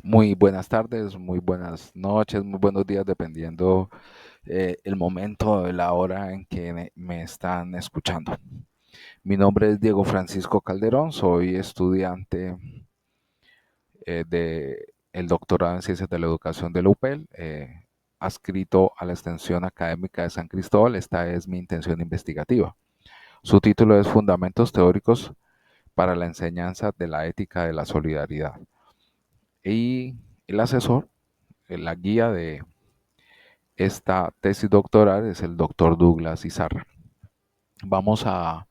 Muy buenas tardes, muy buenas noches, muy buenos días, dependiendo el momento, la hora en que me están escuchando. Mi nombre es Diego Francisco Calderón, soy estudiante de el doctorado en Ciencias de la Educación de la UPEL, adscrito a la extensión académica de San Cristóbal. Esta es mi intención investigativa. Su título es Fundamentos Teóricos para la Enseñanza de la Ética de la Solidaridad. Y el asesor, la guía de esta tesis doctoral es el doctor Douglas Izarra. Vamos a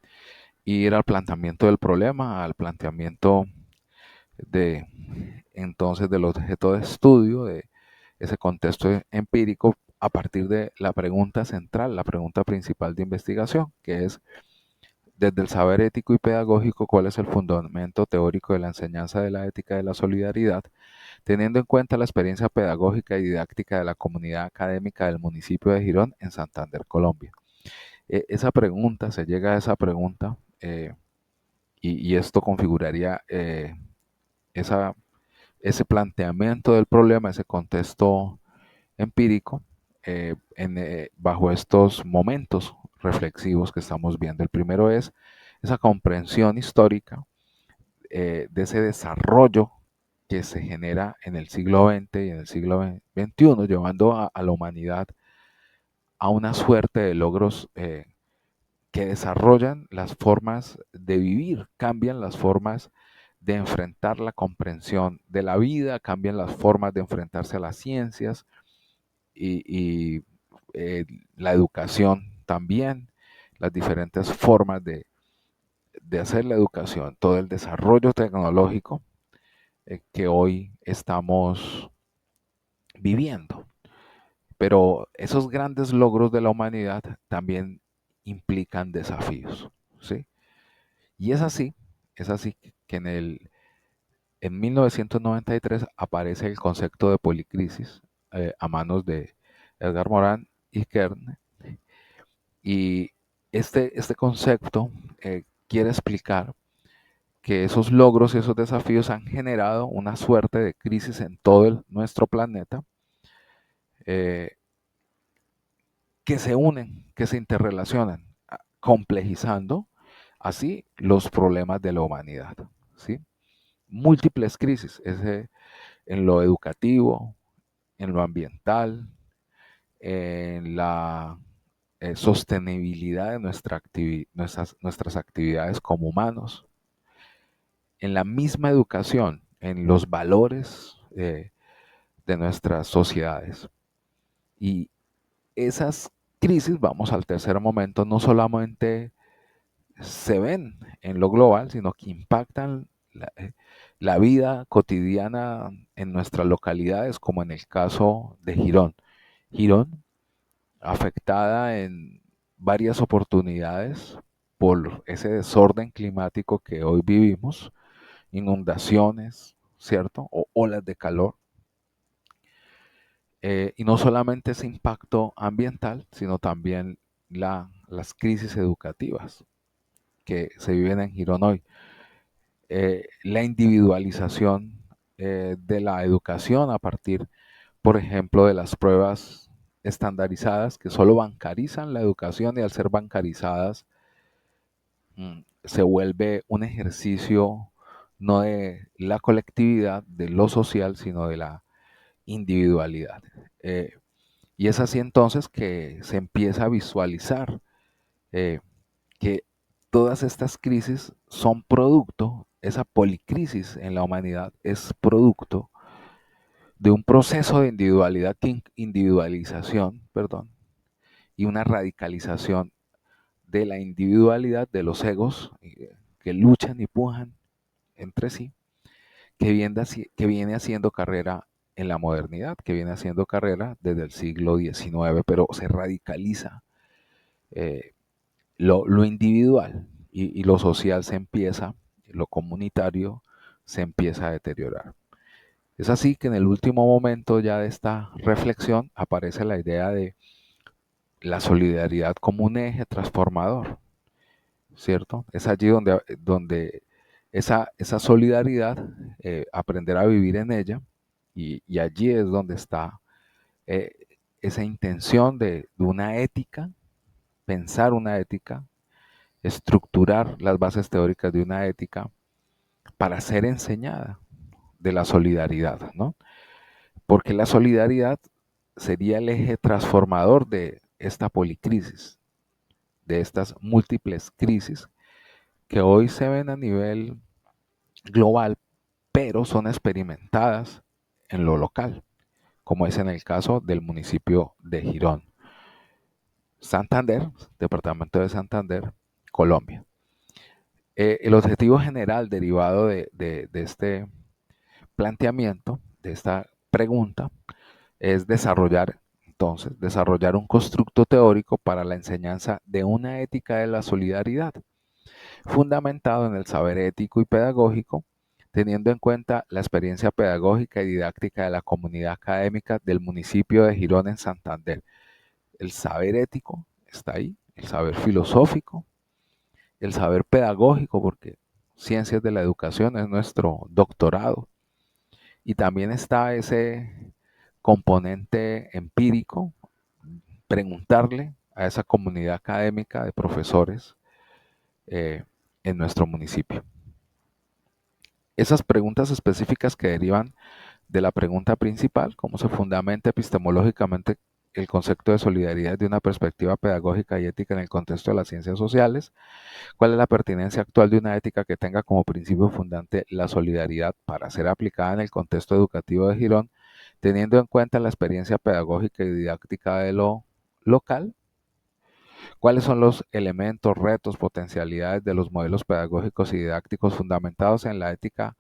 ir al planteamiento del problema, al planteamiento de entonces del objeto de estudio, de ese contexto empírico, a partir de la pregunta central, la pregunta principal de investigación, que es: desde el saber ético y pedagógico, ¿cuál es el fundamento teórico de la enseñanza de la ética de la solidaridad, teniendo en cuenta la experiencia pedagógica y didáctica de la comunidad académica del municipio de Girón en Santander, Colombia? Esa pregunta, se llega a esa pregunta, y esto configuraría esa, ese planteamiento del problema, ese contexto empírico, bajo estos momentos reflexivos que estamos viendo. El primero es esa comprensión histórica de ese desarrollo que se genera en el siglo XX y en el siglo XXI, llevando a la humanidad a una suerte de logros que desarrollan las formas de vivir, cambian las formas de enfrentar la comprensión de la vida, cambian las formas de enfrentarse a las ciencias y la educación también, las diferentes formas de hacer la educación, todo el desarrollo tecnológico que hoy estamos viviendo. Pero esos grandes logros de la humanidad también implican desafíos, ¿sí? Y es así que en 1993 aparece el concepto de policrisis a manos de Edgar Morin y Kern. Y este concepto quiere explicar que esos logros y esos desafíos han generado una suerte de crisis en todo nuestro planeta, eh, que se unen, que se interrelacionan, complejizando así los problemas de la humanidad, ¿sí? Múltiples crisis, en lo educativo, en lo ambiental, en la sostenibilidad de nuestras actividades como humanos, en la misma educación, en los valores de nuestras sociedades. Y esas crisis, vamos al tercer momento, no solamente se ven en lo global, sino que impactan la vida cotidiana en nuestras localidades, como en el caso de Girón. Girón, afectada en varias oportunidades por ese desorden climático que hoy vivimos, inundaciones, ¿cierto? O olas de calor. Y no solamente ese impacto ambiental, sino también las crisis educativas que se viven en Girón hoy. La individualización de la educación a partir, por ejemplo, de las pruebas estandarizadas que solo bancarizan la educación, y al ser bancarizadas se vuelve un ejercicio no de la colectividad, de lo social, sino de la individualidad. Eh, y es así entonces que se empieza a visualizar eh, que todas estas crisis son producto, esa policrisis en la humanidad es producto de un proceso de individualización, perdón, y una radicalización de la individualidad de los egos que luchan y pujan entre sí, que viene haciendo carrera en la modernidad, que viene haciendo carrera desde el siglo XIX, pero se radicaliza eh, lo individual y lo social se empieza, lo comunitario se empieza a deteriorar. Es así que en el último momento ya de esta reflexión aparece la idea de la solidaridad como un eje transformador, ¿cierto? Es allí donde esa solidaridad, aprender a vivir en ella, Y allí es donde está eh, esa intención de una ética, pensar una ética, estructurar las bases teóricas de una ética para ser enseñada de la solidaridad, ¿no? Porque la solidaridad sería el eje transformador de esta policrisis, de estas múltiples crisis que hoy se ven a nivel global, pero son experimentadas en lo local, como es en el caso del municipio de Girón, Santander, departamento de Santander, Colombia. El objetivo general derivado de este planteamiento, de esta pregunta, es desarrollar un constructo teórico para la enseñanza de una ética de la solidaridad, fundamentado en el saber ético y pedagógico, teniendo en cuenta la experiencia pedagógica y didáctica de la comunidad académica del municipio de Girón en Santander. El saber ético está ahí, el saber filosófico, el saber pedagógico, porque ciencias de la educación es nuestro doctorado, y también está ese componente empírico, preguntarle a esa comunidad académica de profesores eh, en nuestro municipio. Esas preguntas específicas que derivan de la pregunta principal, cómo se fundamenta epistemológicamente el concepto de solidaridad de una perspectiva pedagógica y ética en el contexto de las ciencias sociales, cuál es la pertinencia actual de una ética que tenga como principio fundante la solidaridad para ser aplicada en el contexto educativo de Girón, teniendo en cuenta la experiencia pedagógica y didáctica de lo local, cuáles son los elementos, retos, potencialidades de los modelos pedagógicos y didácticos fundamentados en la ética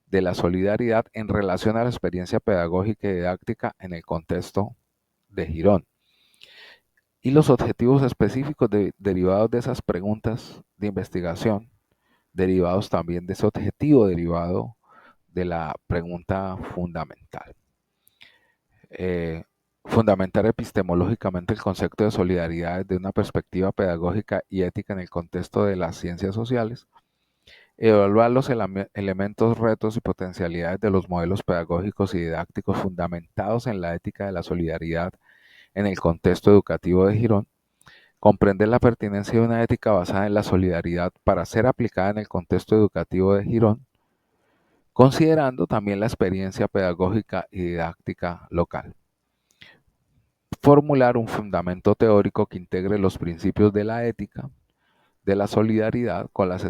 de la solidaridad en relación a la experiencia pedagógica y didáctica en el contexto de Girón. Y los objetivos específicos derivados de esas preguntas de investigación, derivados también de ese objetivo derivado de la pregunta fundamental. Fundamentar epistemológicamente el concepto de solidaridad desde una perspectiva pedagógica y ética en el contexto de las ciencias sociales, evaluar los elementos, retos y potencialidades de los modelos pedagógicos y didácticos fundamentados en la ética de la solidaridad en el contexto educativo de Girón, comprender la pertinencia de una ética basada en la solidaridad para ser aplicada en el contexto educativo de Girón, considerando también la experiencia pedagógica y didáctica local. Formular un fundamento teórico que integre los principios de la ética, de la solidaridad con las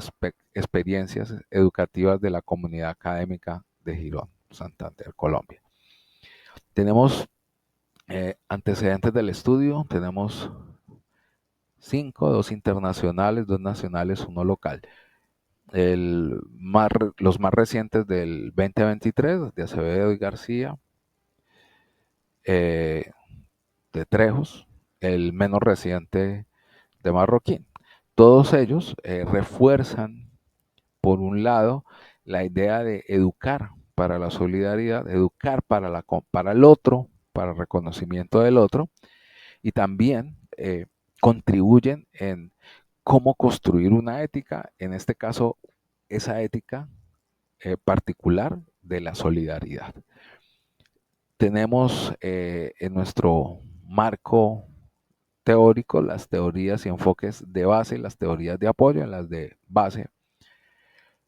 experiencias educativas de la comunidad académica de Girón, Santander, Colombia. Tenemos antecedentes del estudio, tenemos 5, 2 internacionales, 2 nacionales, 1 local. Los más recientes del 2023, de Acevedo y García, de Trejos, el menos reciente de Marroquín. Todos ellos refuerzan, por un lado, la idea de educar para la solidaridad, educar para el otro, para el reconocimiento del otro, y también contribuyen en cómo construir una ética, en este caso, esa ética particular de la solidaridad. Tenemos en nuestro marco teórico las teorías y enfoques de base, las teorías de apoyo en las de base.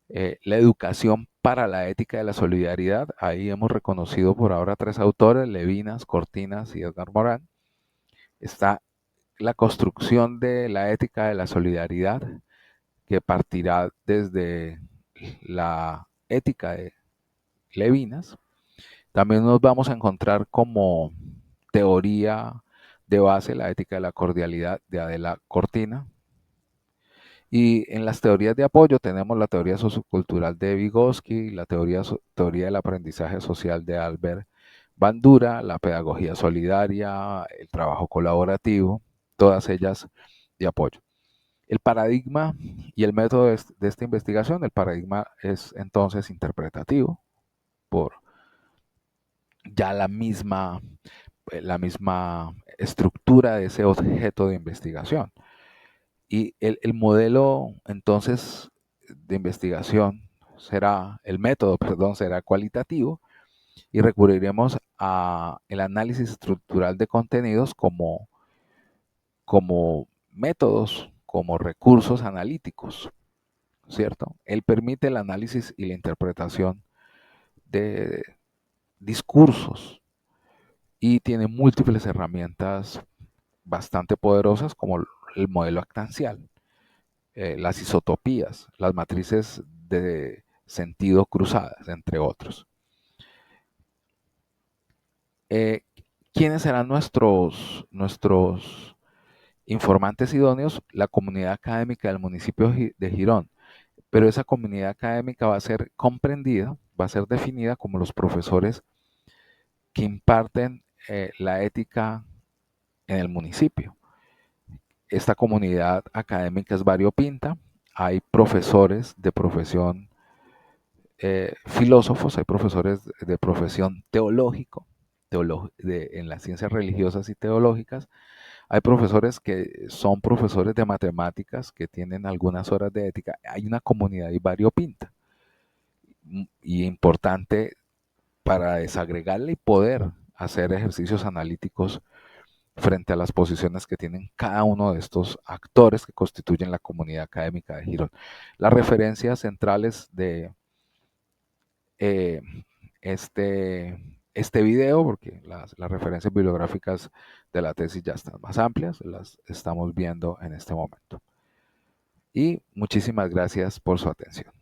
La educación para la ética de la solidaridad, ahí hemos reconocido por ahora 3 autores, Levinas, Cortinas y Edgar Morán. Está la construcción de la ética de la solidaridad, que partirá desde la ética de Levinas. También nos vamos a encontrar como teoría de base la ética de la cordialidad de Adela Cortina. Y en las teorías de apoyo tenemos la teoría sociocultural de Vygotsky, la teoría del aprendizaje social de Albert Bandura, la pedagogía solidaria, el trabajo colaborativo, todas ellas de apoyo. El paradigma y el método de esta investigación, el paradigma es entonces interpretativo por ya la misma estructura de ese objeto de investigación. Y el modelo entonces de investigación será, el método, perdón, será cualitativo, y recurriremos a el análisis estructural de contenidos como métodos, como recursos analíticos, ¿cierto? Él permite el análisis y la interpretación de discursos y tiene múltiples herramientas bastante poderosas como el modelo actancial, las isotopías, las matrices de sentido cruzadas, entre otros. Eh, ¿Quiénes serán nuestros informantes idóneos? La comunidad académica del municipio de Girón, pero esa comunidad académica va a ser comprendida, va a ser definida como los profesores que imparten la ética en el municipio. Esta comunidad académica es variopinta, hay profesores de profesión filósofos, hay profesores de profesión teológico, en las ciencias religiosas y teológicas, hay profesores que son profesores de matemáticas que tienen algunas horas de ética, hay una comunidad y variopinta y importante para desagregarla y poder hacer ejercicios analíticos frente a las posiciones que tienen cada uno de estos actores que constituyen la comunidad académica de Girón. Las referencias centrales de eh, este video, porque las referencias bibliográficas de la tesis ya están más amplias, las estamos viendo en este momento. Y muchísimas gracias por su atención.